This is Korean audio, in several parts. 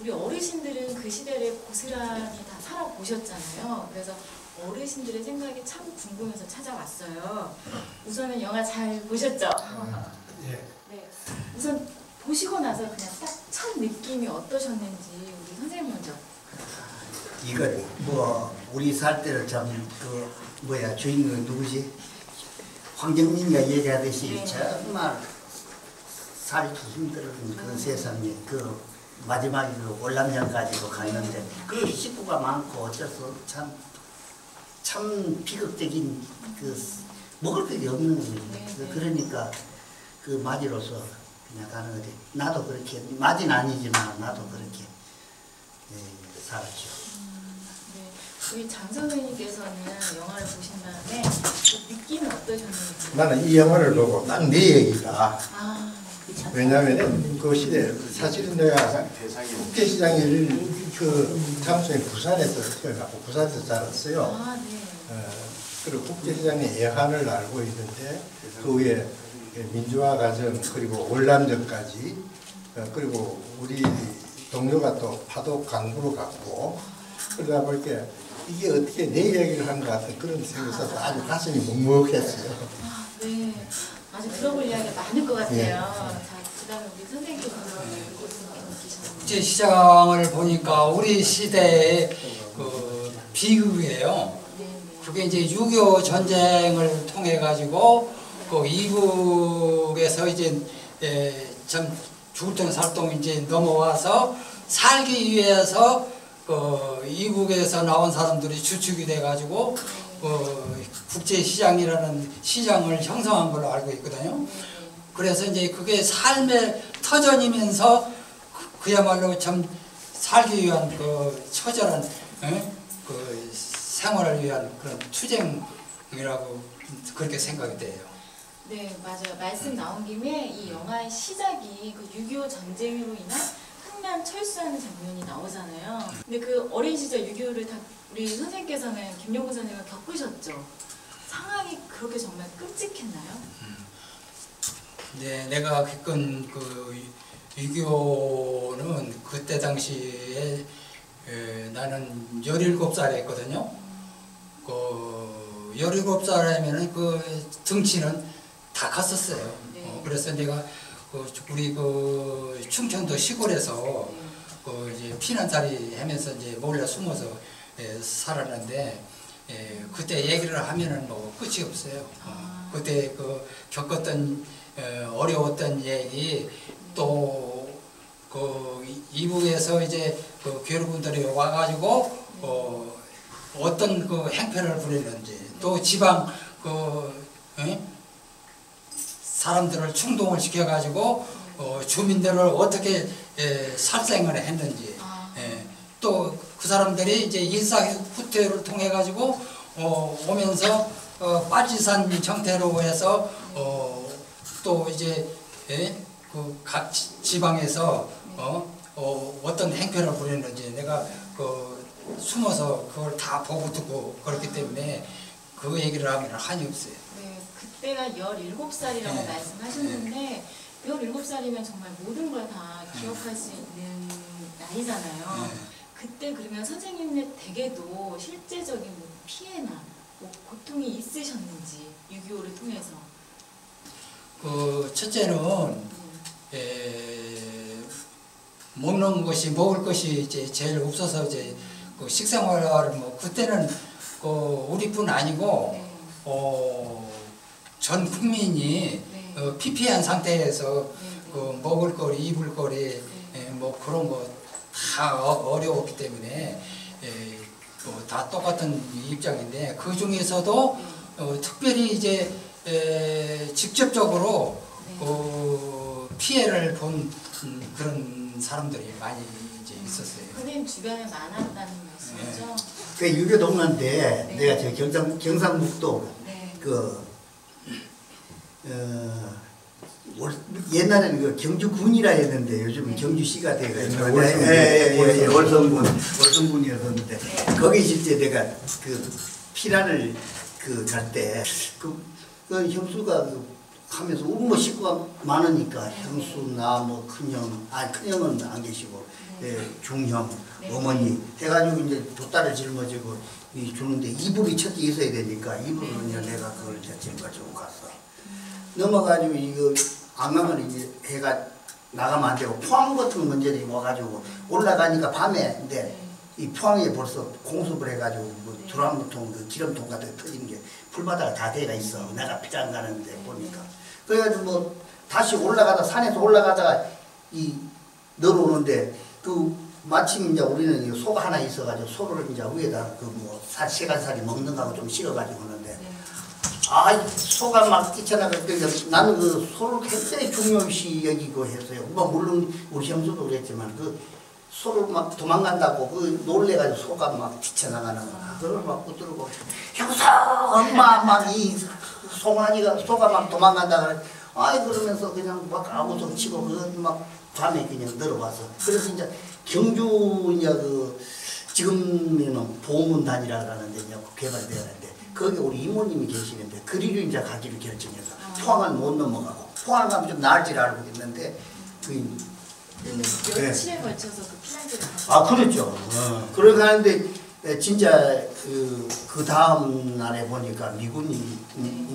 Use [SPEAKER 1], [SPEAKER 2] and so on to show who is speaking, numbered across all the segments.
[SPEAKER 1] 우리 어르신들은 그 시대를 고스란히 다 살아보셨잖아요. 그래서 어르신들의 생각이 참 궁금해서 찾아왔어요. 우선은 영화 잘 보셨죠?
[SPEAKER 2] 예.
[SPEAKER 1] 네. 우선 보시고 나서 그냥 딱 첫 느낌이 어떠셨는지 우리 선생님 먼저.
[SPEAKER 2] 이거 뭐 우리 살 때를 참 주인공이 누구지? 황정민이가 얘기하듯이
[SPEAKER 1] 네.
[SPEAKER 2] 정말 살기 힘들은 그 세상에 그 마지막에 그 월남전까지도 갔는데 그 식구가 많고 어째서 참 비극적인 그 먹을 게 없는 거지. 그러니까 그 맞이로서 그냥 가는 거지. 나도 그렇게 맞이는 아니지만 나도 그렇게 살았죠.
[SPEAKER 1] 네. 우리 장 선생님께서는 영화를 보신 다음에 그 느낌이 어떠셨는지.
[SPEAKER 3] 나는 이 영화를 보고 딱 내 얘기다.
[SPEAKER 1] 네.
[SPEAKER 3] 왜냐하면 그 시대 사실은 내가 국제시장을 그 장소인 부산에서 태어나고 부산에서 자랐어요.
[SPEAKER 1] 네.
[SPEAKER 3] 그리고 국제시장의 예한을 알고 있는데 그 위에 민주화 과정 그리고 월남전까지 그리고 우리 동료가 또 파독 강부로 갔고 그러다 보니까 이게 어떻게 내 얘기를 한 것 같은 그런 생각이 있어서 아주 가슴이 먹먹했어요.
[SPEAKER 1] 네. 아주 들어볼 이야기가 많을 것 같아요.
[SPEAKER 3] 예.
[SPEAKER 1] 자, 그다음에 우리 선생님께서 어떻게 느끼셨나요?
[SPEAKER 4] 국제시장을 보니까 우리 시대의 그 비극이에요. 그게 이제 6.25 전쟁을 통해 가지고 그 이북에서 이제 참 죽을 돈 살동 이제 넘어와서 살기 위해서 그 이북에서 나온 사람들이 주축이 돼 가지고 국제시장이라는 시장을 형성한 걸로 알고 있거든요. 그래서 이제 그게 삶의 터전이면서 그야말로 참 살기 위한 그 처절한 그 생활을 위한 그런 투쟁이라고 그렇게 생각이 돼요.
[SPEAKER 1] 네, 맞아요. 말씀 나온 김에 이 영화의 시작이 그 6.25 전쟁으로 인한 흥남 철수하는 장면이 나오잖아요. 근데 그 어린 시절 6.25를 다 우리 선생님께서는 김용구 선생님을 겪으셨죠? 상황이 그렇게 정말 끔찍했나요?
[SPEAKER 4] 네, 내가 겪은 그 6.25는 그때 당시에 나는 17살이었거든요. 그 17살이면은 그 등치는 다 컸었어요.
[SPEAKER 1] 네.
[SPEAKER 4] 그래서 내가 우리 그 충청도 시골에서 그 이제 피난살이 하면서 이제 몰래 숨어서 살았는데 그때 얘기를 하면은 뭐 끝이 없어요. 그때 그 겪었던 어려웠던 얘기 또 그 이북에서 이제 그 괴로분들이 와가지고 어떤 그 행패를 부리는지 또 지방 그 사람들을 충동을 시켜가지고 주민들을 어떻게 살생을 했는지 또 그 사람들이 이제 일사후퇴를 통해 가지고 오면서 빠지산 형태로 해서 또 이제 그 각 지방에서 어떤 행패를 부렸는지 내가 그 숨어서 그걸 다 보고 듣고 그렇기 때문에 그 얘기를 하면 한이 없어요.
[SPEAKER 1] 네, 그때가 17살이라고
[SPEAKER 4] 네.
[SPEAKER 1] 말씀하셨는데 17살이면 정말 모든 걸 다 기억할 수 있는 나이잖아요.
[SPEAKER 4] 네.
[SPEAKER 1] 그때 그러면 선생님네 댁에도 실제적인 뭐 피해나 뭐 고통이 있으셨는지 6.25를 통해서.
[SPEAKER 4] 그 첫째는 먹는 것이 먹을 것이 이제 제일 없어서 이제 그 식생활을 뭐 그때는 그 우리뿐 아니고 전 국민이 피폐한 상태에서 그 먹을 거리, 입을 거리 뭐 그런 거 다 어려웠기 때문에 뭐 다 똑같은 입장인데 그 중에서도 특별히 이제 직접적으로 피해를 본 그런 사람들이 많이 이제 있었어요.
[SPEAKER 1] 선생님 주변에 많았다는 말씀이죠?
[SPEAKER 2] 그 유교 동란때
[SPEAKER 1] 네.
[SPEAKER 2] 내가 저 경상북도
[SPEAKER 1] 네.
[SPEAKER 2] 옛날에는 그 경주군이라 했는데 요즘은 경주시가 돼가지고 월성군이었는데 거기 실제 내가 그 피란을 갈 때 그 형수가 하면서 뭐 식구가 많으니까 형수 나 뭐 큰형 큰형은 안 계시고 중형,
[SPEAKER 1] 네.
[SPEAKER 2] 어머니 해가지고 이제 두 딸을 짊어지고 주는데 이불이 첫째 있어야 되니까 이불은
[SPEAKER 1] 네.
[SPEAKER 2] 내가 그걸 이제 짊어지고 갔어. 넘어가지고 이거 안 가면 이제 해가 나가면 안 되고 포항 같은 문제들이 와가지고 올라가니까 밤에 근데 이 포항에 벌써 공습을 해가지고 뭐 드럼통, 그 기름통 같은 거 터지는 게 풀바다가 다 돼가 있어. 내가 피장 가는데 보니까. 그래가지고 뭐 다시 올라가다 산에서 올라가다가 이 내려오는데 그 마침 이제 우리는 소가 하나 있어가지고 소를 이제 위에다 그 뭐 세간살이 먹는 거하고 좀 실어가지고 오는데 아 소가 막 뛰쳐나가니까 나는 그 소를 굉장히 중요시 여기고 했어요. 뭐 물론 우리 형수도 그랬지만 그 소를 막 도망간다고 그 놀래가지고 소가 막 뛰쳐나가는 거야. 그걸 막 붙들고 형수 엄마 막 이 송아지가 소가 막 도망간다 그래. 아이 그러면서 그냥 막 아무도 치고 그막 밤에 그냥 들어와서 그래서 이제 경주 이제 그 지금은 보문단이라 그러는데 이제 개발되어 있는데 거기 우리 이모님이 계시는데 그리로 이제 가기를 결정해서 포항을 못 넘어가고 포항 가면 좀 나을 줄 알고 있는데
[SPEAKER 1] 며칠에 걸쳐서 그 피난지를
[SPEAKER 2] 아 그렇죠. 그러고 가는데 진짜 그 다음 날에 보니까 미군이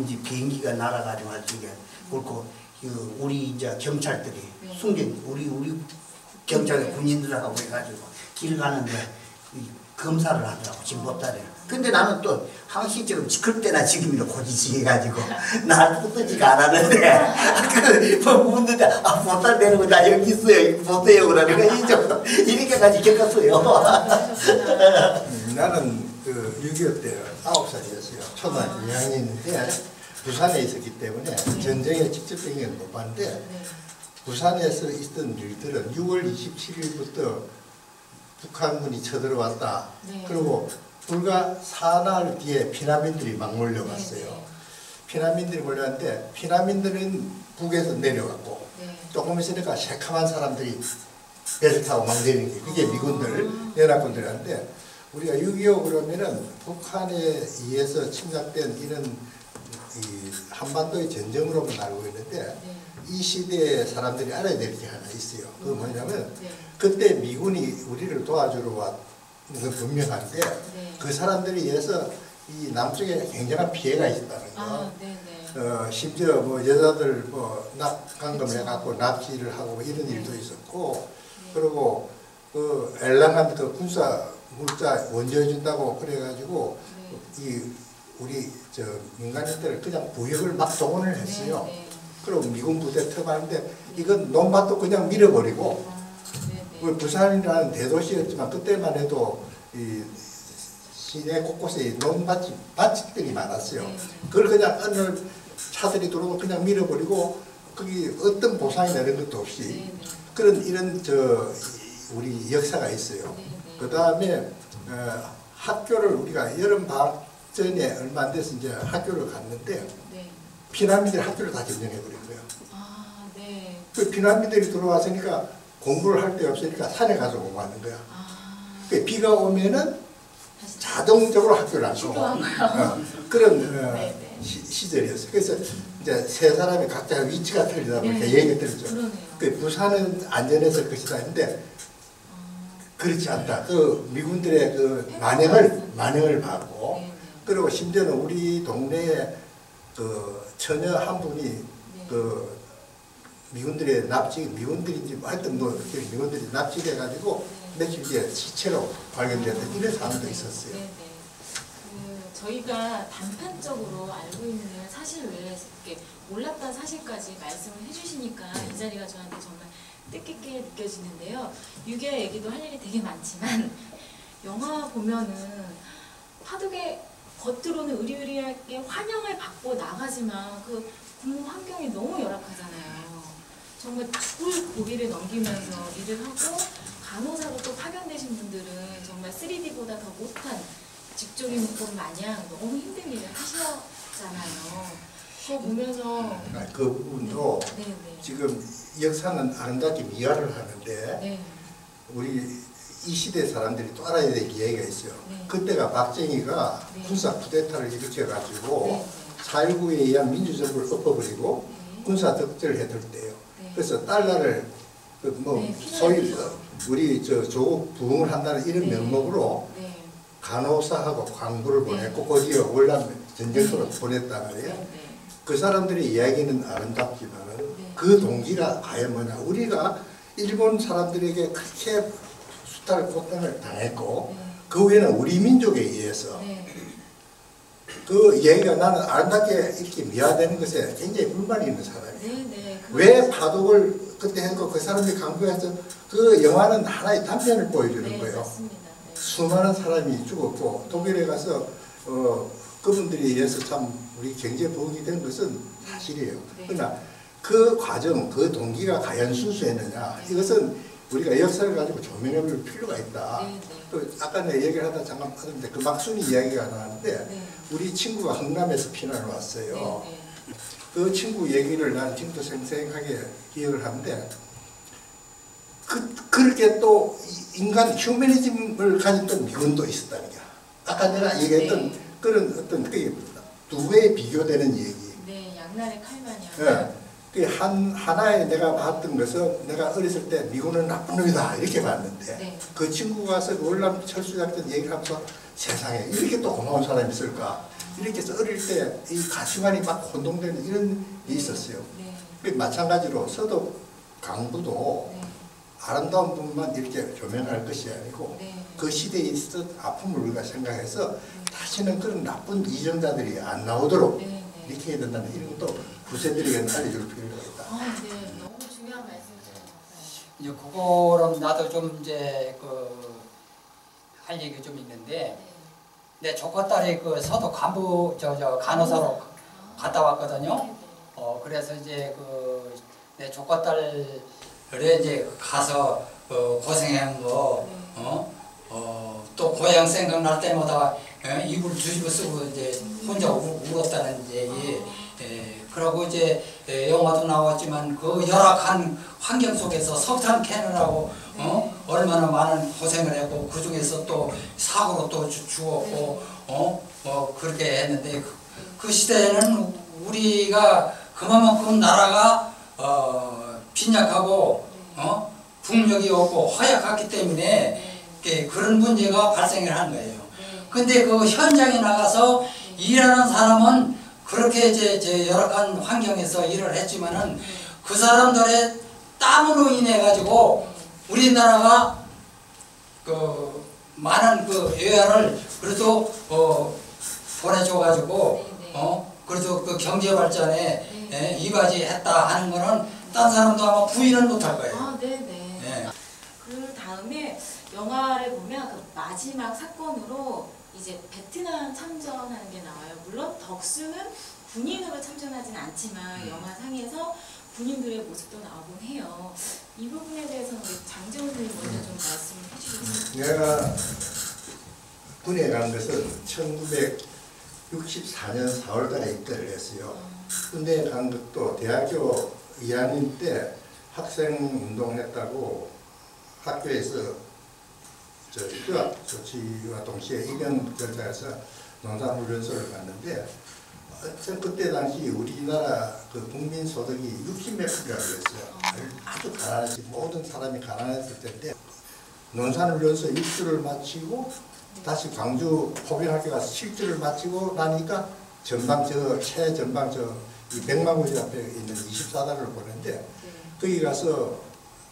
[SPEAKER 2] 이제 비행기가 날아가지고 할 적에 그렇고 우리 이제 경찰들이 순경 우리 경찰 군인들하고 해가지고 길 가는데 검사를 하더라고 진법다리를. 근데 나는 또 항시처럼 그때나 지금이나 고지식 해가지고 날 붙들지가 않았는데 뭐 묻는데 아 보따리 내는 거 나 여기 있어요 보세요 그러니까 이 정도 이렇게까지 겪었어요.
[SPEAKER 3] 나는 그 6.25 때 9살이었어요. 초등학교 2학년인데 부산에 있었기 때문에 전쟁에 직접적인 건 못 봤는데 부산에서 있던 일들은 6월 27일부터 북한군이 쳐들어왔다.
[SPEAKER 1] 네.
[SPEAKER 3] 그리고 불과 4날 뒤에 피난민들이 막 몰려갔어요.
[SPEAKER 1] 네.
[SPEAKER 3] 피난민들이 몰려왔는데 피난민들은 북에서 내려갔고 조금 있으니까 새카만 사람들이 배를 타고 막 내리는 게 그게 미군들, 연합군들이었는데 우리가 6.25 그러면은 북한에 의해서 침략된 이런 이 한반도의 전쟁으로만 알고 있는데 이 시대의 사람들이 알아야 될 게 하나 있어요. 그게 뭐냐면 그때 미군이 우리를 도와주러 왔는 건 분명한데 그 사람들에 의해서 이 남쪽에 굉장한 피해가 있었다는 거. 심지어 뭐 여자들 뭐 납강금을 해갖고 납치를 하고 이런 일도 있었고 그리고 그 엘랑한 그 군사 물자 원조해준다고 그래가지고 이 우리 저 민간인들을 그냥 부역을 막 동원을 했어요. 그리고 미군 부대 터가는데 이건 논밭도 그냥 밀어버리고 부산이라는 대도시였지만 그때만 해도 이 시내 곳곳에 논밭들이 많았어요. 그걸 그냥 어느 차들이 들어오고 그냥 밀어버리고 거기 어떤 보상이나 이런 것도 없이 그런 이런 저 우리 역사가 있어요. 그 다음에 학교를 우리가 여름 방학 전에 얼마 안 돼서 이제 학교를 갔는데 피난민들이 학교를 다 점령해버린 거예요. 그 피난민들이 들어왔으니까 공부를 할 데 없으니까 산에 가서 공부하는 거야. 그 비가 오면은 자동적으로 학교를 안 가고 그런 시절이었어요. 그래서 이제 세 사람이 각자 위치가 틀리다 보니까 얘기가 틀리죠. 그 부산은 안전했을 것이다 했는데 그렇지 않다. 그 미군들의 그 만행을 받고 그리고 심지어는 우리 동네에 그 처녀 한 분이 그 미군들의 미군들인지 하여튼 뭐 미군들이 납치돼 가지고 며칠 뒤에 시체로 발견됐던 이런 사람도 있었어요.
[SPEAKER 1] 저희가 단편적으로 알고 있는 사실 외에 이렇게 몰랐던 사실까지 말씀을 해주시니까 이 자리가 저한테 정말 뜻깊게 느껴지는데요. 6.25 얘기도 할 일이 되게 많지만 영화 보면은 화독에 겉으로는 의리의리하게 환영을 받고 나가지만 그 근무 환경이 너무 열악하잖아요. 정말 죽을 고비를 넘기면서 일을 하고 간호사로 또 파견되신 분들은 정말 3D보다 더 못한 직종인분 마냥 너무 힘든 일을 하셨잖아요. 그거 보면서
[SPEAKER 3] 그 부분도 지금 역사는 아름답게 미화를 하는데 우리 이 시대 사람들이 또 알아야 될 이야기가 있어요. 그때가 박정희가 군사 쿠데타를 일으켜가지고 4.19에 의한 민주정부를 엎어버리고 군사 득제를 해둘 때예요. 그래서 달러를 그 뭐 소위 우리 저 조국 부흥을 한다는 이런
[SPEAKER 1] 네.
[SPEAKER 3] 명목으로
[SPEAKER 1] 네.
[SPEAKER 3] 간호사하고 광부를 보냈고
[SPEAKER 1] 네.
[SPEAKER 3] 거기에 월남 전쟁터로 보냈단 말이에요.
[SPEAKER 1] 네.
[SPEAKER 3] 그 사람들의 이야기는 아름답지만은
[SPEAKER 1] 네.
[SPEAKER 3] 그 동기가 과연 뭐냐. 우리가 일본 사람들에게 그렇게 수탈 고통을 당했고
[SPEAKER 1] 네.
[SPEAKER 3] 그 후에는 우리 민족에 의해서
[SPEAKER 1] 네.
[SPEAKER 3] 그 이야기가 나는 아름답게 이렇게 미화되는 것에 굉장히 불만이 있는 사람이에요.
[SPEAKER 1] 네. 네.
[SPEAKER 3] 왜 파독을 그때 했고 그 사람들이 강조해서 그 영화는 하나의 단편을 보여주는
[SPEAKER 1] 네,
[SPEAKER 3] 거예요.
[SPEAKER 1] 맞습니다. 네.
[SPEAKER 3] 수많은 사람이 죽었고 독일에 가서 그분들에 의해서 참 우리 경제 부흥이 된 것은 사실이에요.
[SPEAKER 1] 네.
[SPEAKER 3] 그러나 그 과정, 그 동기가 과연 순수했느냐 이것은 우리가 역사를 가지고 조명해 볼 필요가 있다.
[SPEAKER 1] 네, 네.
[SPEAKER 3] 그 아까 내가 얘기를 하다 잠깐 하는데 그 막순이 이야기가 나왔는데
[SPEAKER 1] 네.
[SPEAKER 3] 우리 친구가 흥남에서 피난을 왔어요.
[SPEAKER 1] 네.
[SPEAKER 3] 그 친구 얘기를 난 지금도 생생하게 기억을 하는데 그렇게 또 인간 휴머니즘을 가진 또 미군도 있었다는 게 아까 내가 얘기했던
[SPEAKER 1] 네.
[SPEAKER 3] 그런 어떤 두 배에 비교되는 얘기.
[SPEAKER 1] 네. 양날의 칼만이요.
[SPEAKER 3] 예. 그 하나에 내가 봤던 것은 내가 어렸을 때 미군은 나쁜 놈이다 이렇게 봤는데
[SPEAKER 1] 네.
[SPEAKER 3] 그 친구가 가서 월남 철수작전 얘기를 하면서 세상에 이렇게 또 고마운 사람이 있을까 이렇게 해서 어릴 때 이 가치관이 막 혼동되는 이런 게 있었어요.
[SPEAKER 1] 네.
[SPEAKER 3] 그 마찬가지로 서도 강부도
[SPEAKER 1] 네.
[SPEAKER 3] 아름다운 부분만 이렇게 조명할 것이 아니고
[SPEAKER 1] 네.
[SPEAKER 3] 그 시대에 있었던 아픔을 우리가 생각해서 다시는 그런 나쁜 이정자들이 안 나오도록
[SPEAKER 1] 네. 네.
[SPEAKER 3] 이렇게 해야 된다는 이런 것도 후세들에게 알려줄 필요가 있다.
[SPEAKER 1] 아, 네. 너무 중요한 말씀이신 것 같아요.
[SPEAKER 4] 이제 그거랑 나도 좀 이제 그 할 얘기 좀 있는데
[SPEAKER 1] 네.
[SPEAKER 4] 내 조카딸이 그 서도 간부 저 간호사로 갔다 왔거든요.
[SPEAKER 1] 네.
[SPEAKER 4] 그래서 이제 그 내 조카딸을 이제 가서 고생한 거 또 고향 생각날 때마다 이불 뒤집어 쓰고 이제 혼자 울었다는 얘기. 그러고 이제 영화도 나왔지만 그 열악한 환경 속에서 석탄 캐느라고 얼마나 많은 고생을 했고 그 중에서 또 사고로 또 죽었고 그렇게 했는데 그 시대에는 우리가 그만큼 나라가 빈약하고 국력이 없고 허약했기 때문에 그런 문제가 발생을 한 거예요. 근데 그 현장에 나가서 일하는 사람은 그렇게 이제 열악한 환경에서 일을 했지만은 그 사람들의 땀으로 인해 가지고 우리나라가 그 많은 그 외화를 그래도 보내줘 가지고 그래도 그 경제 발전에 이바지했다 하는 거는 딴 사람도 아마 부인은 못할 거예요.
[SPEAKER 1] 아, 네네.
[SPEAKER 4] 네.
[SPEAKER 1] 그 다음에 영화를 보면 그 마지막 사건으로 이제 베트남 참전하는 게 나와요. 물론 덕수는 군인으로 참전하진 않지만 영화 상에서 군인들의 모습도 나오곤 해요. 이 부분에 대해서는 우리 장재훈 선생님 먼저 좀 말씀을 해주시겠어요?
[SPEAKER 3] 내가 군에 간 것은 1964년 4월달에 입대를 했어요. 군대에 간 것도 대학교 2학년 때 학생 운동했다고 학교에서 휴학 조치와 동시에 입영 절차에서 농산훈련소를 갔는데 그때 당시 우리나라 그 국민 소득이 60몇 프로라고 했어요. 아주 가난했지. 모든 사람이 가난했을 텐데 농산훈련소 6주를 마치고 다시 광주 포병학교 가서 7주를 마치고 나니까 전방 최전방 이 백마고지 앞에 있는 24단을 보는데 거기 가서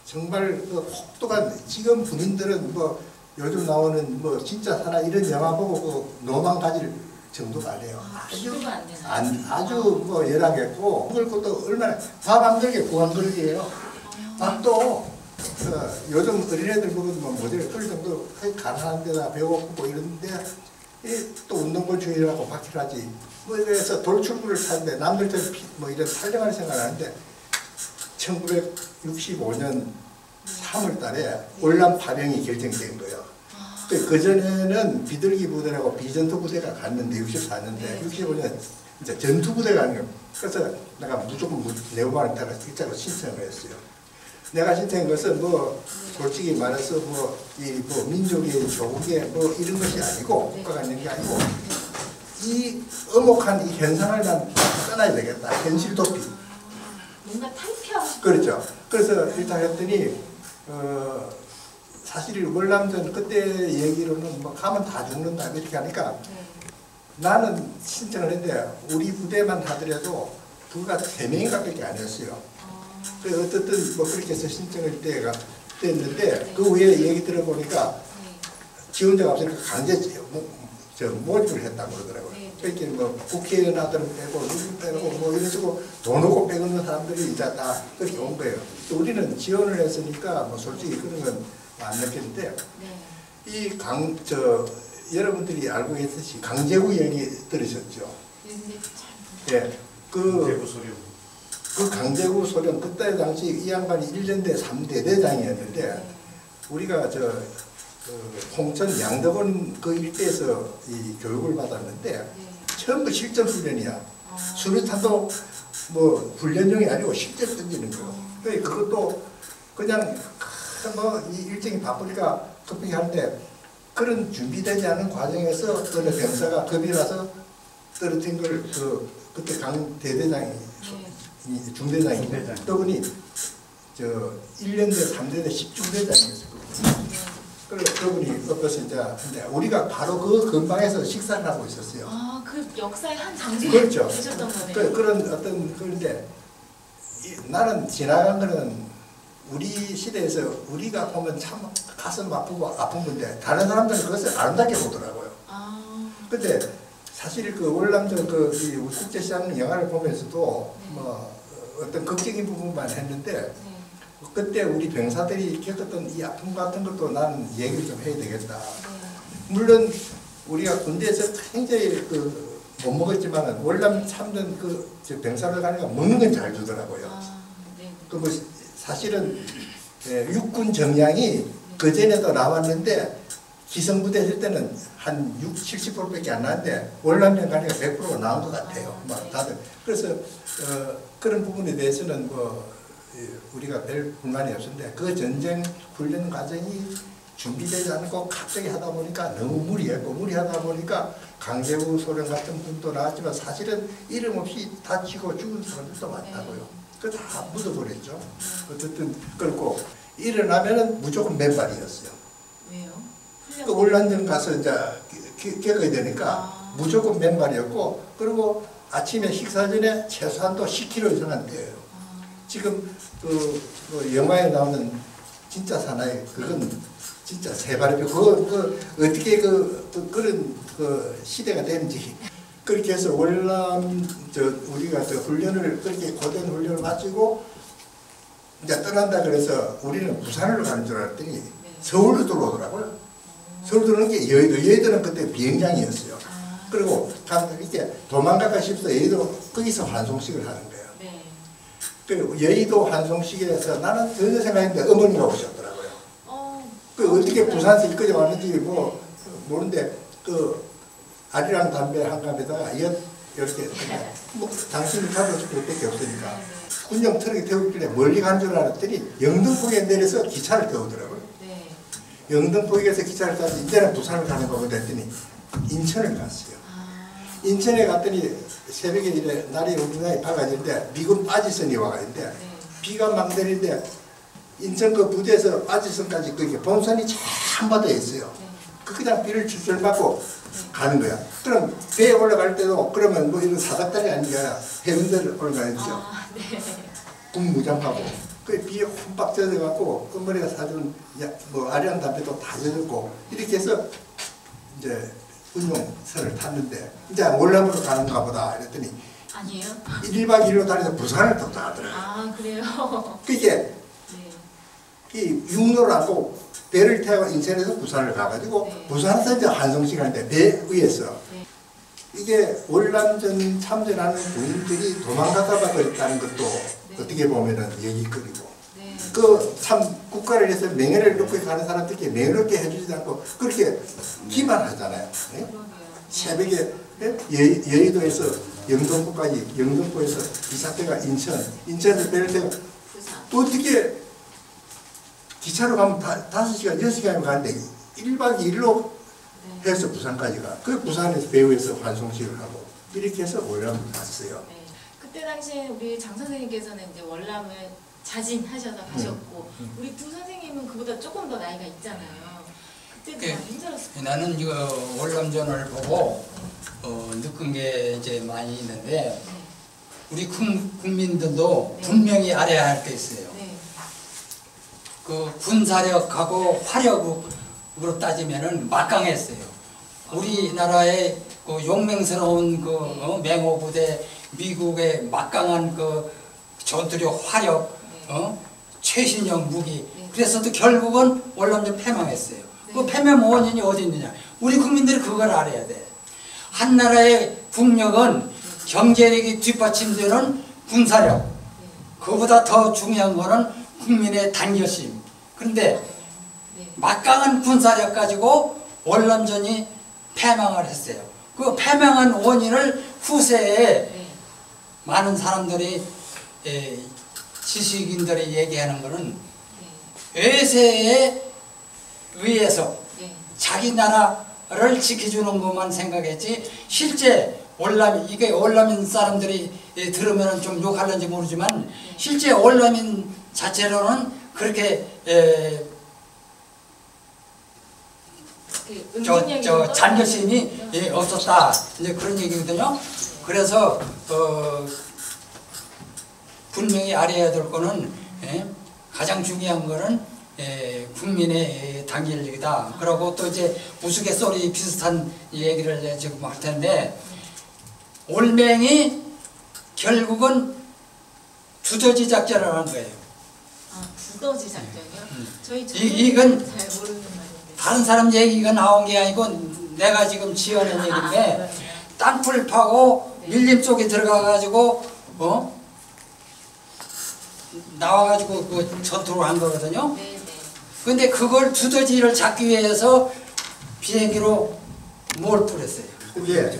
[SPEAKER 3] 정말 그 혹독한 지금 군인들은 뭐 요즘 나오는 뭐 진짜 사나 이런 영화 보고 그 노만 가질 정도가 아니에요. 아주 뭐 열악했고 그걸 것도 얼마나 밥 한 그릇에 구한 그릇이에요. 밥도 요즘 어린애들 보면 뭐 모델 끓일 정도 가난한 데다 배고프고 이런데 또 운동권 주의라고 박해하지. 뭐 이래서 돌출구를 타는데 남들처럼 뭐 이런 탈영할 생각하는데 1965년 3월 달에 월남 파병이 결정된 거예요. 그 전에는 비둘기 부대라고 비전투 부대가 갔는데 64년대 65년 이제 전투 부대가 가는 거예요. 그래서 내가 무조건 네오만을 따라 일자로 신청을 했어요. 내가 신청한 것은 뭐 솔직히 말해서 뭐 민족의 조국의 뭐 이런 것이 아니고 국가가 있는 게 아니고 이 엄혹한 이 현상을 난 떠나야 되겠다. 현실 도피.
[SPEAKER 1] 뭔가 탈피하고 싶은.
[SPEAKER 3] 그렇죠. 그래서 일단 했더니 사실 월남전 그때 얘기로는 뭐 가면 다 죽는다 이렇게 하니까
[SPEAKER 1] 네.
[SPEAKER 3] 나는 신청을 했는데 우리 부대만 하더라도 부가 3명인가 밖에 안 했어요. 그 어떻든 뭐 그렇게 해서 신청을 됐는데 그 후에 얘기 들어보니까 지원자가 없으니까 강제 모집을 했다고 그러더라고요.
[SPEAKER 1] 네.
[SPEAKER 3] 그렇게 뭐 국회의원들 빼고 누구 빼고 뭐 이런 식으로 돈 없고 빼고는 사람들이 이제 다 그렇게 온 거예요. 또 우리는 지원을 했으니까 뭐 솔직히 그런 건 안 느꼈는데 이 여러분들이 알고 계시듯이 강제구 얘기 들으셨죠? 예. 그 강제구 소련 그때 당시 이 양반이 1년대 3대 대장이었는데 우리가 홍천 양덕원 그 일대에서 이 교육을 받았는데 전부 실전 훈련이야. 수류탄도 뭐 훈련용이 아니고 실제 던지는 거예요. 그러니까 그것도 그냥 뭐 이 일정이 바쁘니까 급하게 하는데 그런 준비되지 않은 과정에서 어느 병사가 겁이 나서 떨어진 걸 그때 강 대대장이 중대장이 그분이 1년대 3대대 10중대장이었어요. 그래서 그분이 엎어서 이제 근데 우리가 바로 그 근방에서 식사를 하고 있었어요.
[SPEAKER 1] 아, 그 역사의 한 장소에
[SPEAKER 3] 그렇죠.
[SPEAKER 1] 계셨던 거네요.
[SPEAKER 3] 그런 어떤 그런데 나는 지나간 거는 우리 시대에서 우리가 보면 참 가슴 아프고 아픈 건데 다른 사람들은 그것을 아름답게 보더라고요. 근데 사실 그 월남전 이 국제시장 영화를 보면서도 뭐 어떤 극적인 부분만 했는데 그때 우리 병사들이 겪었던 이 아픔 같은 것도 나는 얘기를 좀 해야 되겠다. 물론 우리가 군대에서 굉장히 못 먹었지만은 월남 참전 병사를 가니까 먹는 건 잘 주더라고요. 뭐 사실은 육군 정량이 그 전에도 나왔는데 기성부대 했을 때는 한 60, 70%밖에 안 나왔는데 월남전 가니까 100%가 나온 것 같아요. 막 다들 그래서 그런 부분에 대해서는 뭐 우리가 별 불만이 없었는데 그 전쟁 훈련 과정이 준비되지 않고 갑자기 하다 보니까 너무 무리하다 보니까 강제구 소련 같은 분도 나왔지만 사실은 이름 없이 다치고 죽은 사람들도 많다고요. 그거 다 묻어버렸죠. 어쨌든 그렇고 일어나면은 무조건 맨발이었어요.
[SPEAKER 1] 왜요?
[SPEAKER 3] 그 월남전 가서 이제 겪어야 되니까 무조건 맨발이었고 그리고 아침에 식사 전에 최소한도 10km 이상은 돼요. 지금 그 영화에 나오는 진짜 사나이 그건 진짜 세발이고 그 어떻게 그런 시대가 되는지 그렇게 해서 월남 우리가 훈련을 그렇게 고된 훈련을 마치고 이제 떠난다 그래서 우리는 부산으로 가는 줄 알았더니 서울로 들어오더라고요. 서울 들어오는 게 여의도는 그때 비행장이었어요. 그리고 이렇게 도망갈까 싶어서 여의도 거기서 환송식을 하는 거예요. 그 여의도 환송식에서 나는 전혀 생각했는데 어머니가 오셨더라고요. 어떻게 부산에서 이까지 왔는지 뭐 모르는데 아리랑 담배 한 갑에다가 이렇게 뭐 당신이 가져줄 것밖에 없으니까 군용 트럭이 태우길래 멀리 간 줄 알았더니 영등포에 내려서 기차를 태우더라고요. 영등포에서 기차를 타서 이제는 부산을 가는 거거든 했더니 인천을 갔어요. 인천에 갔더니 새벽에 이래 날이 우리나라에 밝아지는데 미군 빠지선이 와가는데 비가 막 내리는데 인천 그 부대에서 빠지선까지 그게 본선이 참 바다에 있어요. 그냥 비를 줄줄 맞고 가는 거야. 그럼 배에 올라갈 때도 그러면 뭐 이런 사닥다리 아니라 해운대를 올라가야죠. 군 무장하고 그 비에 홈박 젖어갖고 끝머리가 사준 뭐 아리랑 담배도 다 젖었고 이렇게 해서 이제 군용선을 탔는데 이제 월남으로 가는가 보다 이랬더니
[SPEAKER 1] 아니에요?
[SPEAKER 3] 1박 2일로 다녀서 부산을 도착하더라고요.
[SPEAKER 1] 그래요?
[SPEAKER 3] 그게 이 육로를 안고 배를 태워 인천에서 부산을 가가지고 부산에서 이제 환송식 하는데 배 위에서 이게 월남전 참전하는 군인들이 도망가다 버렸다는 것도 어떻게 보면은 얘기거리고 그 참 국가를 위해서 명예를 놓고 가는 사람들께 명예롭게 해주지 않고 그렇게 기만하잖아요. 새벽에 여의도에서 영등포까지 영등포에서 이 사태가 인천에서 배를 태워 어떻게 기차로 가면 5시간, 6시간이면 가는데 1박 2일로 해서 부산까지 가. 그 부산에서 배우에서 환송식을 하고 이렇게 해서 월남을 갔어요.
[SPEAKER 1] 그때 당시에 우리 장 선생님께서는 이제 월남을 자진하셔서 가셨고 우리 두 선생님 선생님은 그보다 조금 더 나이가 있잖아요. 그때도
[SPEAKER 4] 예.
[SPEAKER 1] 많이 힘들었어요.
[SPEAKER 4] 나는 이거 월남전을 보고 느낀 게 이제 많이 있는데
[SPEAKER 1] 네.
[SPEAKER 4] 우리 국민들도
[SPEAKER 1] 네.
[SPEAKER 4] 분명히 알아야 할 게 있어요.
[SPEAKER 1] 네.
[SPEAKER 4] 그 군사력하고 화력으로 따지면은 막강했어요. 우리나라의 그 용맹스러운 그 맹호부대, 미국의 막강한 그 전투력, 화력, 최신형 무기.
[SPEAKER 1] 네.
[SPEAKER 4] 그래서도 결국은 월남전 패망했어요.
[SPEAKER 1] 네.
[SPEAKER 4] 그 패망 원인이 어디 있느냐? 우리 국민들이 그걸 알아야 돼. 한 나라의 국력은 경제력이 뒷받침되는 군사력. 그보다 더 중요한 거는 국민의 단결심. 그런데
[SPEAKER 1] 네.
[SPEAKER 4] 막강한 군사력 가지고 월남전이 패망을 했어요. 그 패망한 원인을 후세에
[SPEAKER 1] 네.
[SPEAKER 4] 많은 사람들이 지식인들이 얘기하는 거는 외세에 의해서
[SPEAKER 1] 네.
[SPEAKER 4] 자기 나라를 지켜주는 것만 생각했지 실제 이게 월남인 사람들이 들으면 좀 욕할는지 모르지만 실제 월남인 자체로는 그렇게
[SPEAKER 1] 응징력이
[SPEAKER 4] 잔결심이 없었다 이제 그런 얘기거든요. 그래서 분명히 알아야 될 거는 가장 중요한 거는 국민의 단결력이다. 그리고 또 이제 우스갯소리 비슷한 얘기를 지금 할 텐데 올맹이 결국은 두더지 작전을 한 거예요.
[SPEAKER 1] 아, 두더지 작전이요? 저희
[SPEAKER 4] 이건
[SPEAKER 1] 잘 모르는 말인데.
[SPEAKER 4] 다른 사람 얘기가 나온 게 아니고 내가 지금 지어낸 얘기인데 땅굴 파고
[SPEAKER 1] 네.
[SPEAKER 4] 밀림 속에 들어가가지고 나와가지고 그 전투를 한 거거든요.
[SPEAKER 1] 네, 네.
[SPEAKER 4] 근데 그걸 두더지를 잡기 위해서 비행기로 몰두했어요.
[SPEAKER 2] 이게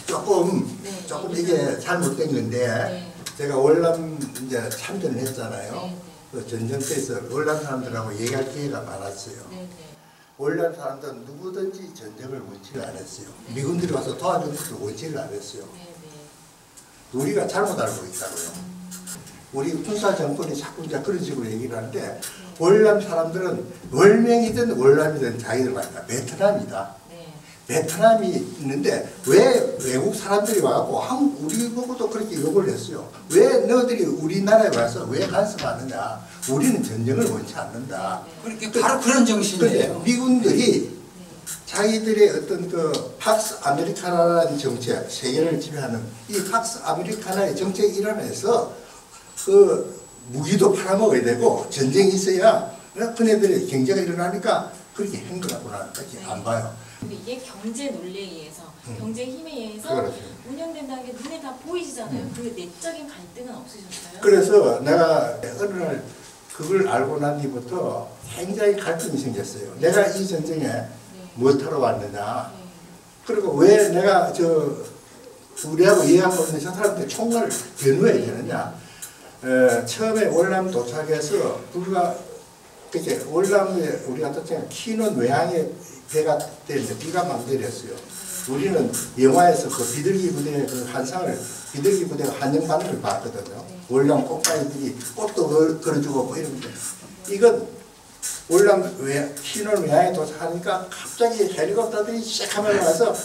[SPEAKER 2] 조금
[SPEAKER 1] 네.
[SPEAKER 2] 이게 잘못된 건데
[SPEAKER 1] 네.
[SPEAKER 2] 제가 월남 이제 참전을 했잖아요.
[SPEAKER 1] 네,
[SPEAKER 2] 그 전쟁 때에서 월남 사람들하고 얘기할 기회가 많았어요.
[SPEAKER 1] 네, 네.
[SPEAKER 2] 월남 사람들은 누구든지 전쟁을 원치를 안 했어요. 미군들이 와서 도와준 것도 원치를 안 했어요.
[SPEAKER 1] 네,
[SPEAKER 2] 우리가 잘못 알고 있다고요. 우리 군사 정권이 자꾸 이제 그런 식으로 얘기를 하는데 월남 사람들은 월맹이든 월남이든 자기들 말이야 베트남이다.
[SPEAKER 1] 네.
[SPEAKER 2] 베트남이 있는데 왜 외국 사람들이 와갖고 우리 보고도 그렇게 욕을 했어요. 왜 너희들이 우리나라에 와서 왜 간섭하느냐. 우리는 전쟁을 원치 않는다.
[SPEAKER 4] 그렇게 바로 그런 정신이에요.
[SPEAKER 2] 그런데 미군들이 자기들의 어떤 그 팍스 아메리카나라는 정책, 세계를 지배하는 이 팍스 아메리카나의 정책 일환에서 그 무기도 팔아먹어야 되고 전쟁이 있어야 그네들의 경제가 일어나니까 그렇게 행동하고 나는 그렇게 안 봐요.
[SPEAKER 1] 근데 이게 경제 논리에 의해서, 경제 힘에 의해서
[SPEAKER 2] 그렇죠.
[SPEAKER 1] 운영된다는 게 눈에 다 보이시잖아요. 그 내적인 갈등은 없으셨어요?
[SPEAKER 2] 그래서 내가 어느 날 그걸 알고 난 뒤부터 굉장히 갈등이 생겼어요. 내가 이 전쟁에 무엇하러 왔느냐.
[SPEAKER 1] 네.
[SPEAKER 2] 그리고 왜 내가 우리하고 이해하고 있는 저 사람들 총괄을 겨누어야 되느냐. 처음에 월남 도착해서 그렇게 월남에 우리가 도착한 키는 외항에 배가 때문에 비가 막 내렸어요. 우리는 영화에서 그 비둘기 부대의 그 한상을 비둘기 부대가 한정반을 봤거든요. 월남 꽃가이들이 꽃도 걸어주고 뭐 이러는데 이건 월남 키는 외항에 도착하니까 갑자기 헬리콥터들이 씩 하면 와서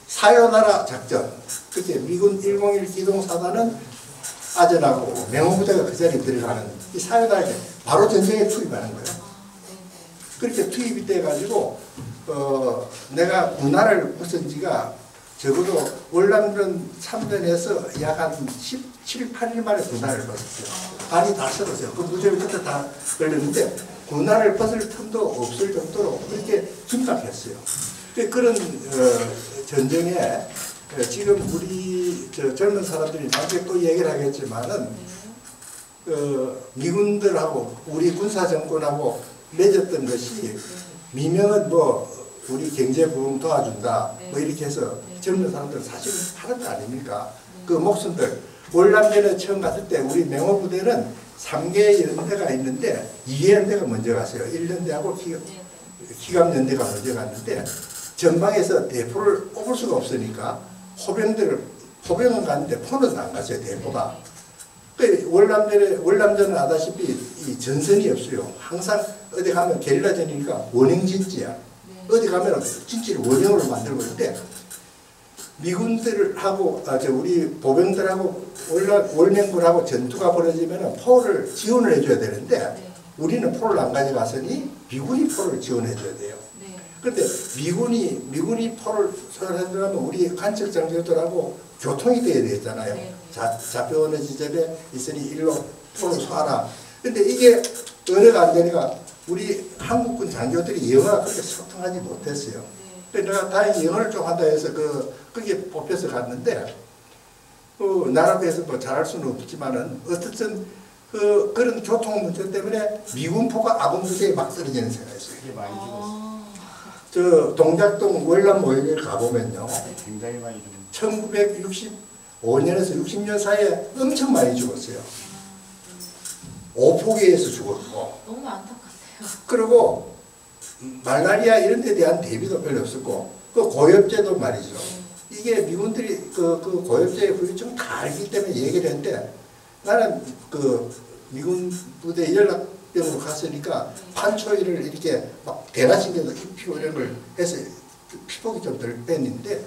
[SPEAKER 2] 사요나라 작전. 그때 미군 101 기동사단은 아전하고 맹호부대가 그 자리에 들어가는 이 사요나라에 바로 전쟁에 투입하는 거예요. 그렇게 투입이 돼가지고 내가 군화를 벗은 지가 적어도 월남전 참전해서 약 한 17, 8일 만에 군화를 벗었어요. 발이 다 썩었어요. 그 무좀이 그때 다 걸렸는데 군화를 벗을 틈도 없을 정도로 그렇게 긴박했어요. 그런 전쟁에 지금 우리 젊은 사람들이 나중에 또 얘기를 하겠지만은 미군들하고 우리 군사정권하고 맺었던 것이 미명은 뭐 우리 경제부흥 도와준다 뭐 이렇게 해서 젊은 사람들은 사실은 하는 거 아닙니까? 그 목숨들 월남전에 처음 갔을 때 우리 맹호부대는 3개의 연대가 있는데 2개 연대가 먼저 갔어요. 1연대하고 기갑연대가 먼저 갔는데 전방에서 대포를 뽑을 수가 없으니까 포병은 갔는데 포는 안 갔어요. 대포가. 월남전은 아다시피 이 전선이 없어요. 항상
[SPEAKER 3] 어디 가면 게릴라전이니까 원형진지야.
[SPEAKER 1] 네.
[SPEAKER 3] 어디 가면 진지를 원형으로 만들고 있는데 미군들하고 우리 보병들하고 월맹군하고 전투가 벌어지면 포를 지원을 해줘야 되는데
[SPEAKER 1] 네.
[SPEAKER 3] 우리는 포를 안 가져갔으니 미군이 포를 지원해줘야 돼요.
[SPEAKER 1] 네.
[SPEAKER 3] 그런데 미군이 포를 소환하려면 우리 간척 장교들하고 교통이 돼야 되잖아요.
[SPEAKER 1] 네.
[SPEAKER 3] 잡혀 어느 지점에 있으니 일로 포를 쏘아라. 근데 이게 은혜가 안 되니까 우리 한국군 장교들이 영어가 그렇게 소통하지 못했어요.
[SPEAKER 1] 네.
[SPEAKER 3] 그래서 내가 다행히 영어를 좀 한다 해서 그게 뽑혀서 갔는데 나라고 해서 뭐 잘할 수는 없지만은 어쨌든 그런 교통 문제 때문에 미군포가 아군 부대에 막 쓰러지는 생각이 있어요.
[SPEAKER 5] 되게 많이 죽었어요.
[SPEAKER 3] 저 동작동 월남 모임에 가보면요.
[SPEAKER 5] 굉장히 많이 죽었어요.
[SPEAKER 3] 1965년에서 60년 사이에 엄청 많이 죽었어요. 오포계에서 죽었고
[SPEAKER 1] 너무 안타깝네요.
[SPEAKER 3] 그리고 말라리아 이런 데 대한 대비도 별로 없었고 그 고엽제도 말이죠. 이게 미군들이 그 고엽제의 후유증 다 알기 때문에 얘기를 했는데 나는 그 미군 부대 연락병으로 갔으니까 판초일을 이렇게 막 대낮신경도 입히고 이런 걸 해서 피폭이 좀 덜 뺐는데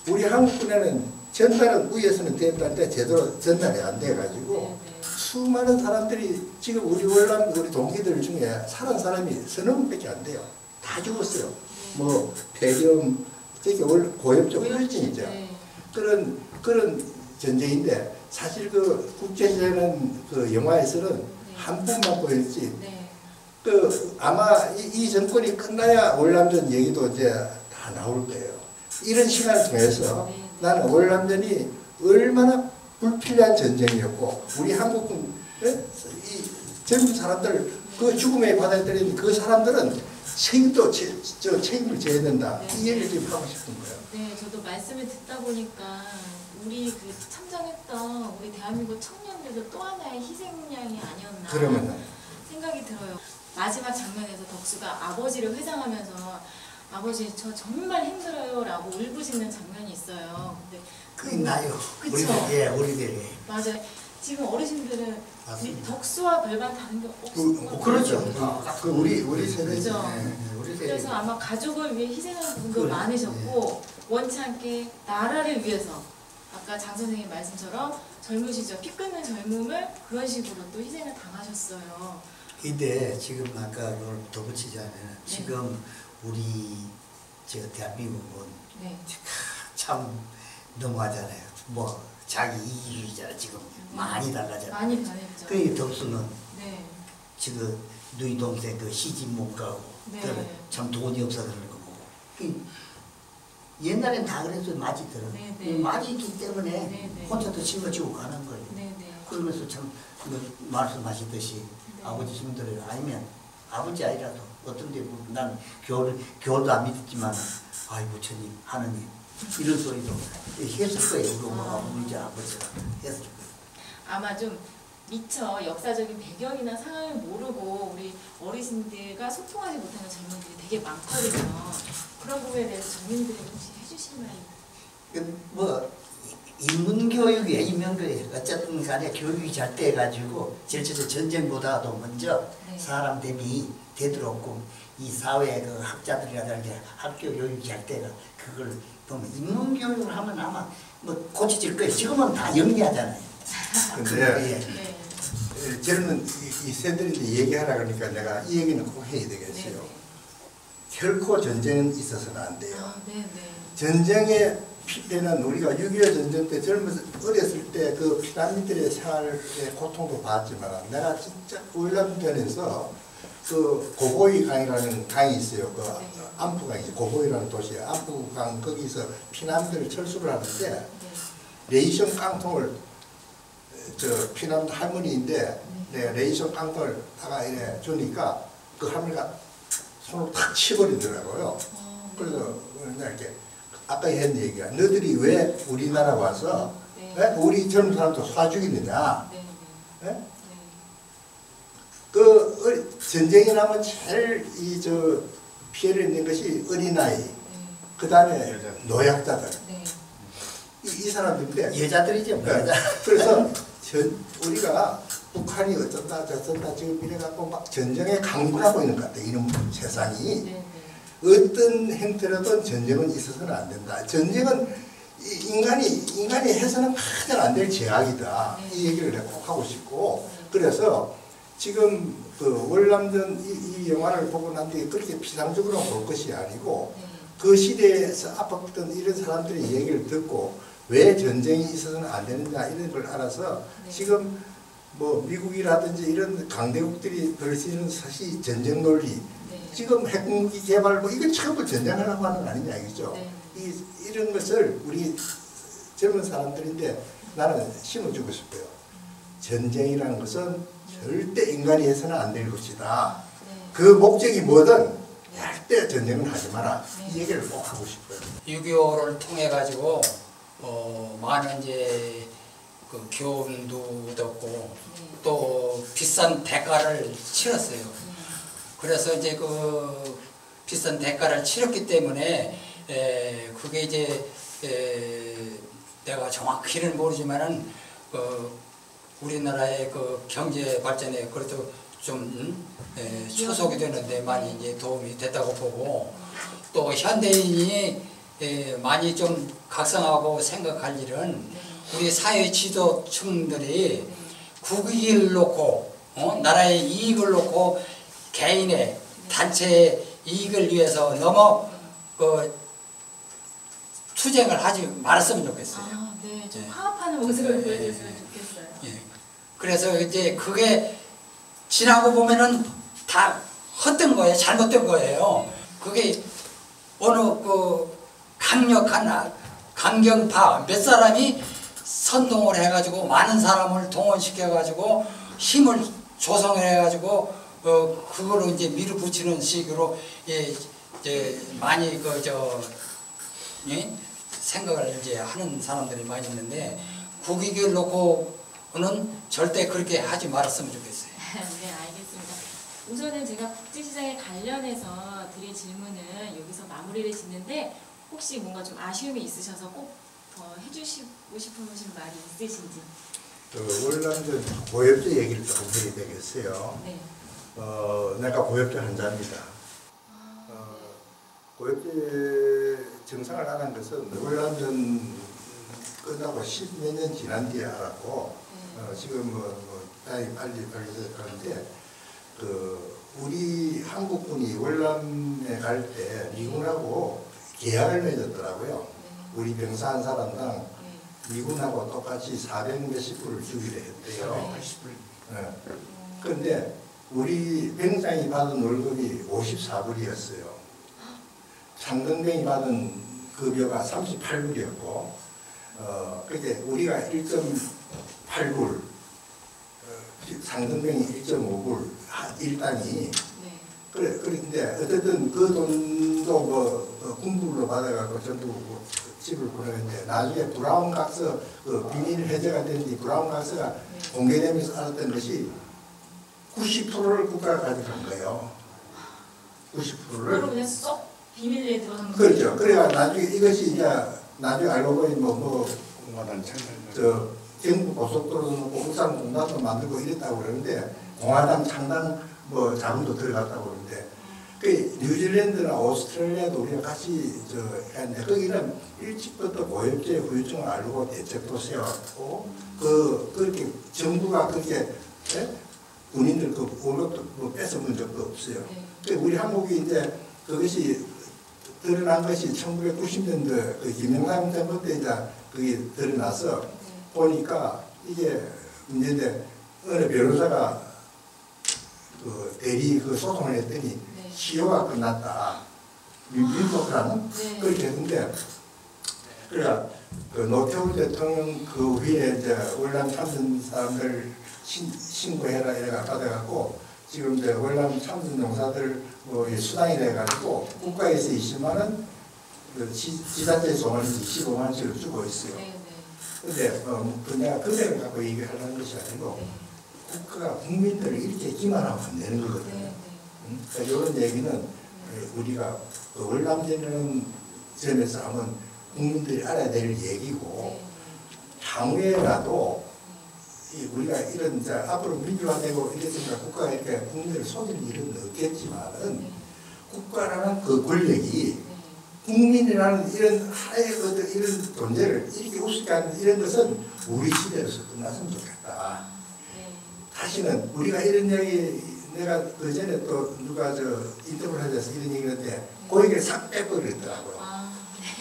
[SPEAKER 3] 우리 한국군에는 전달은 위에서는 된다는데 제대로 전달이 안 돼가지고 수많은 사람들이 지금 우리 월남 우리 동기들 중에 살은 사람이 서너 명밖에 안 돼요. 다 죽었어요. 뭐 폐렴, 특히 고엽적 후유증이죠. 그런 전쟁인데 사실 그 국제전은 그 영화에서는 한 분만 보였지. 아마 이 정권이 끝나야 월남전 얘기도 이제 다 나올 거예요. 이런 시간을 통해서 나는 월남전이 얼마나 불필요한 전쟁이었고 우리 한국군 이 젊은 사람들 그 죽음에 받아들인 그 사람들은 책임을 져야 된다. 이 얘기를 좀 하고 싶은 거예요.
[SPEAKER 1] 네, 저도 말씀을 듣다 보니까 우리 그 참전했던 우리 대한민국 청년들도 또 하나의 희생양이 아니었나
[SPEAKER 3] 그러면은
[SPEAKER 1] 생각이 들어요. 마지막 장면에서 덕수가 아버지를 회상하면서 아버지 저 정말 힘들어요 라고 울부짖는 장면이 있어요. 근데
[SPEAKER 2] 그게 나요.
[SPEAKER 1] 그쵸?
[SPEAKER 2] 우리들이.
[SPEAKER 1] 맞아요. 지금 어르신들은
[SPEAKER 2] 맞습니다.
[SPEAKER 1] 덕수와 별반 다른 게 없을 것 같아요.
[SPEAKER 2] 그렇죠. 우리 세대.
[SPEAKER 1] 그죠.
[SPEAKER 2] 우리 세대.
[SPEAKER 1] 그래서 아마 가족을 위해 희생하는 분도 많으셨고 원치 않게 나라를 위해서 아까 장 선생님 말씀처럼 젊으시죠. 피 끓는 젊음을 그런 식으로 또 희생을 당하셨어요.
[SPEAKER 2] 근데 지금 아까 그걸 덧붙이자면 지금 우리 대한민국은
[SPEAKER 1] 네.
[SPEAKER 2] 참 너무하잖아요. 뭐 자기 이기주의자 지금 많이 달라졌어요.
[SPEAKER 1] 많이 변했죠.
[SPEAKER 2] 그 덕수는
[SPEAKER 1] 네.
[SPEAKER 2] 지금 너희 동생 그 시집 못 가고
[SPEAKER 1] 네.
[SPEAKER 2] 참 돈이 없어서 그런 거 보고 옛날엔 다 그랬어요. 맞이 들어.
[SPEAKER 1] 네, 네.
[SPEAKER 2] 맞이 있기 때문에
[SPEAKER 1] 네, 네.
[SPEAKER 2] 혼자도 짊어지고 가는 거예요.
[SPEAKER 1] 네, 네.
[SPEAKER 2] 그러면서 참 말씀하셨듯이 아버지 힘들어요. 아니면 아버지 아니라도 어떤 데 난 교도 안 믿었지만 아이 부처님 하느님 이런 소리도 했을 거예요. 우리 엄마가 우리 아버지가 했을 거예요.
[SPEAKER 1] 아마 좀 미처 역사적인 배경이나 상황을 모르고 우리 어르신들과 소통하지 못하는 젊은들이 되게 많거든요. 그런 부분에 대해서 젊은들이 혹시 해주실 말이
[SPEAKER 2] 뭐 인문교육이에요. 인문교육. 어쨌든 간에 교육이 잘 돼가지고 실제로 전쟁보다도 먼저
[SPEAKER 1] 네.
[SPEAKER 2] 사람 대비 되도록 이 사회 그 학자들이라든지 학교 교육이 잘 돼가 그걸 보면 인문교육을 하면 아마 뭐 고쳐질 거예요. 지금은 다 영리하잖아요.
[SPEAKER 3] 근데
[SPEAKER 1] 네.
[SPEAKER 3] 저는 이 세대들이 얘기하라 그러니까 내가 이 얘기는 꼭 해야 되겠어요.
[SPEAKER 1] 네, 네.
[SPEAKER 3] 결코 전쟁은 있어서는 안 돼요.
[SPEAKER 1] 아, 네, 네.
[SPEAKER 3] 전쟁의 피해는 우리가 6.25 전쟁 때 어렸을 때 그 피난민들의 생활의 고통도 봤지만 내가 진짜 월남전에서 그 고보이 강이라는 강이 있어요. 그 안푸강이죠. 고보이라는 도시에 안푸강 거기서 피난민들을 철수를 하는데 레이션 깡통을 저 피난 할머니인데 레이션 깡통을 다가 이래 주니까 그 할머니가 손을 탁 치버리더라고요. 그래서 이렇게 아까 했던 얘기야. 너희들이 왜 우리나라 와서 우리 젊은 사람도 쏴 죽이느냐?
[SPEAKER 1] 네,
[SPEAKER 3] 예?
[SPEAKER 1] 네.
[SPEAKER 3] 그 전쟁이 나면 제일 피해를 입는 것이 어린아이, 그 다음에 노약자들.
[SPEAKER 1] 네.
[SPEAKER 3] 이 사람들인데
[SPEAKER 2] 여자들이죠. 뭐 여자.
[SPEAKER 3] 그래서 우리가 북한이 어쩐다 저쩐다 지금 이래갖고 막 전쟁에 강분하고 있는 것 같아. 이런 세상이.
[SPEAKER 1] 네.
[SPEAKER 3] 어떤 형태로든 전쟁은 있어서는 안 된다. 전쟁은 인간이 해서는 하늘 안 될 제약이다.
[SPEAKER 1] 네.
[SPEAKER 3] 이 얘기를 내가 꼭 하고 싶고. 그래서 지금 그 월남전 이 영화를 보고 난 뒤에 그렇게 피상적으로 볼 것이 아니고
[SPEAKER 1] 네.
[SPEAKER 3] 그 시대에서 아팠던 이런 사람들의 얘기를 듣고 왜 전쟁이 있어서는 안 되느냐 이런 걸 알아서
[SPEAKER 1] 네.
[SPEAKER 3] 지금 뭐 미국이라든지 이런 강대국들이 들 수 있는 사실 전쟁 논리
[SPEAKER 1] 네.
[SPEAKER 3] 지금 핵무기 개발 뭐 이건 처음부터 전쟁하려고 하는 거 아니냐 이거죠.
[SPEAKER 1] 네.
[SPEAKER 3] 이런 것을 우리 젊은 사람들인데 나는 심어주고 싶어요. 전쟁이라는 것은 절대 인간이 해서는 안 될 것이다.
[SPEAKER 1] 네.
[SPEAKER 3] 그 목적이 뭐든 절대 전쟁은 하지 마라. 이 얘기를 꼭 하고 싶어요.
[SPEAKER 4] 6.25를 통해 가지고 많은 이제 그 교훈도 얻었고 또 비싼 대가를 치렀어요. 그래서 이제 그 비싼 대가를 치렀기 때문에 그게 이제 내가 정확히는 모르지만은 우리나라의 그 경제 발전에 그래도 좀 초석이 되는데 많이 이제 도움이 됐다고 보고 또 현대인이 많이 좀 각성하고 생각할 일은 우리 사회 지도층들이 국익을 놓고 나라의 이익을 놓고 개인의 단체의 이익을 위해서 너무 투쟁을 하지 말았으면 좋겠어요.
[SPEAKER 1] 아, 네. 좀
[SPEAKER 4] 네.
[SPEAKER 1] 화합하는 모습을
[SPEAKER 4] 네.
[SPEAKER 1] 보여줬으면 좋겠어요.
[SPEAKER 4] 예. 그래서 이제 그게 지나고 보면은 다 헛된 거예요. 잘못된 거예요. 그게 어느 그 강력한 강경파 몇 사람이 선동을 해가지고 많은 사람을 동원시켜가지고 힘을 조성을 해가지고 그걸로 이제 밀어붙이는 식으로 이제 많이 생각을 이제 하는 사람들이 많이 있는데 국익을 놓고는 절대 그렇게 하지 말았으면 좋겠어요.
[SPEAKER 1] 네, 알겠습니다. 우선은 제가 국제시장에 관련해서 드릴 질문은 여기서 마무리를 짓는데 혹시 뭔가 좀 아쉬움이 있으셔서 꼭 더 해주시고 싶으신 말이 있으신지.
[SPEAKER 3] 월남전 고엽제 얘기를 조금 해야 되겠어요.
[SPEAKER 1] 네.
[SPEAKER 3] 내가 고엽제 환자입니다. 고엽제 증상을 알은 것은 월남전 끝나고 10몇 년 지난 뒤에 알았고 지금 빨리 하는데 우리 한국군이 월남에 갈 때 미군하고 계약을 맺었더라고요. 우리 병사 한 사람당 미군하고 똑같이 400몇십 불을 주기로 했대요. 80불. 그런데 우리 병장이 받은 월급이 54불이었어요. 상등병이 받은 급여가 38불이었고, 그렇게 우리가 1.8불, 상등병이 1.5불, 1단이. 그런데 어쨌든 그 돈도 군불로 받아갖고 전부 집을 보내는데 나중에 브라운 각서 비밀 해제가 된 뒤 브라운 각서가 공개되면서 알았던 것이 90%를 국가가 가져간 거예요. 90%를.
[SPEAKER 1] 그럼 그냥 쏙 비밀리에 들어간 거예요?
[SPEAKER 3] 그렇죠. 그래야 나중에 이것이 이제 나중에 알고 보니 경부 고속도로도 놓고 울산 공단도 만들고 이랬다고 그러는데 공화당 창당 자금도 들어갔다고 그러는데 그 뉴질랜드나 오스트레일리아도 우리가 같이 했는데 거기는 일찍부터 고엽제 후유증을 알고 대책도 세웠고 그렇게 정부가 그렇게 군인들 그 월급도 뺏어본 적도 없어요. 우리 한국이 이제 그것이 드러난 것이 1990년도 그 김영삼 정부 때 이제 그게 드러나서 보니까 이게 문제인데 어느 변호사가 대리 소송을 했더니 시효가 끝났다. 민법상 그렇게 했는데 그러니까 노태우 대통령 그 후에 이제 월남 참전 사람들 신고해라 이래가 받아갖고 지금 이제 월남 참전 용사들 수당이 돼가지고 국가에서 20만 원, 지자체에서 25만 원씩을 주고 있어요. 근데 내가 금액을 갖고 얘기하려는 것이 아니고 국가가 국민들을 이렇게 기만하면 안 되는 거거든요. 그러니까 이런 얘기는 우리가 월남전이라는 점에서 하면 국민들이 알아야 될 얘기고 향후에라도 우리가 이런 이제 앞으로 민주화되고 이랬으니까 국가가 이렇게 국민을 속일 일은 없겠지만은
[SPEAKER 1] 네.
[SPEAKER 3] 국가라는 그 권력이
[SPEAKER 1] 네.
[SPEAKER 3] 국민이라는 이런 하나의 이런 존재를 이렇게 우습게 하는 이런 것은 우리 시대에서 끝났으면 좋겠다.
[SPEAKER 1] 네.
[SPEAKER 3] 다시는 우리가 이런 얘기 내가 그 전에 또 누가 저 인터뷰를 하셔서 이런 얘기를 했는데 그 얘기를 싹 빼버리더라고요.
[SPEAKER 1] 아,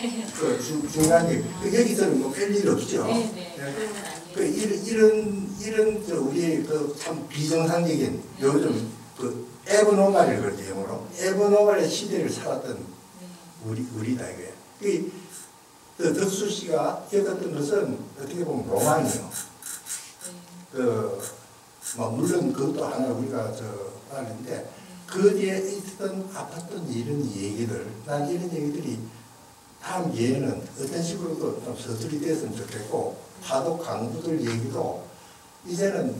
[SPEAKER 1] 네.
[SPEAKER 3] 그 중요한 얘기. 그 여기서는 뭐 뺄 일 없죠.
[SPEAKER 1] 네, 네.
[SPEAKER 3] 예.
[SPEAKER 1] 그런 건 아니에요.
[SPEAKER 3] 그 이런 저 우리 그 참 비정상적인 요즘 그 에버노멀을 그러죠 영어로 에버노멀의 시대를 살았던
[SPEAKER 1] 네.
[SPEAKER 3] 우리다 이게. 그 덕수 씨가 겪었던 것은 어떻게 보면 로망이에요.
[SPEAKER 1] 네.
[SPEAKER 3] 뭐 물론 그것도 하나 우리가 아는데 그 뒤에 있었던 아팠던 이런 얘기들, 난 이런 얘기들이 다음 기회에는 어떤 식으로도 좀 서술이 됐으면 좋겠고 파독 강부들 얘기도 이제는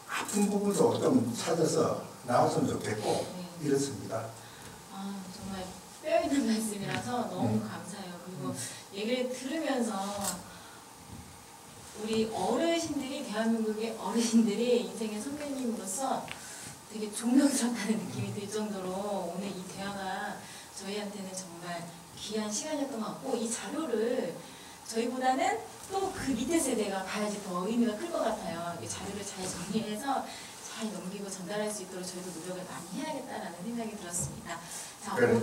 [SPEAKER 3] 아픈 부분도 좀 찾아서 나왔으면 좋겠고 이렇습니다.
[SPEAKER 1] 아, 정말 뼈있는 말씀이라서 너무 감사해요. 그리고 얘기를 들으면서 우리 어르신들이, 대한민국의 어르신들이 인생의 선배님으로서 되게 존경스럽다는 느낌이 들 정도로 오늘 이 대화가 저희한테는 정말 귀한 시간이었던 것 같고, 이 자료를 저희보다는 또 그 밑에 세대가 봐야지 더 의미가 클 것 같아요. 이 자료를 잘 정리해서 잘 넘기고 전달할 수 있도록 저희도 노력을 많이 해야겠다라는 생각이 들었습니다. 자,
[SPEAKER 3] 그래.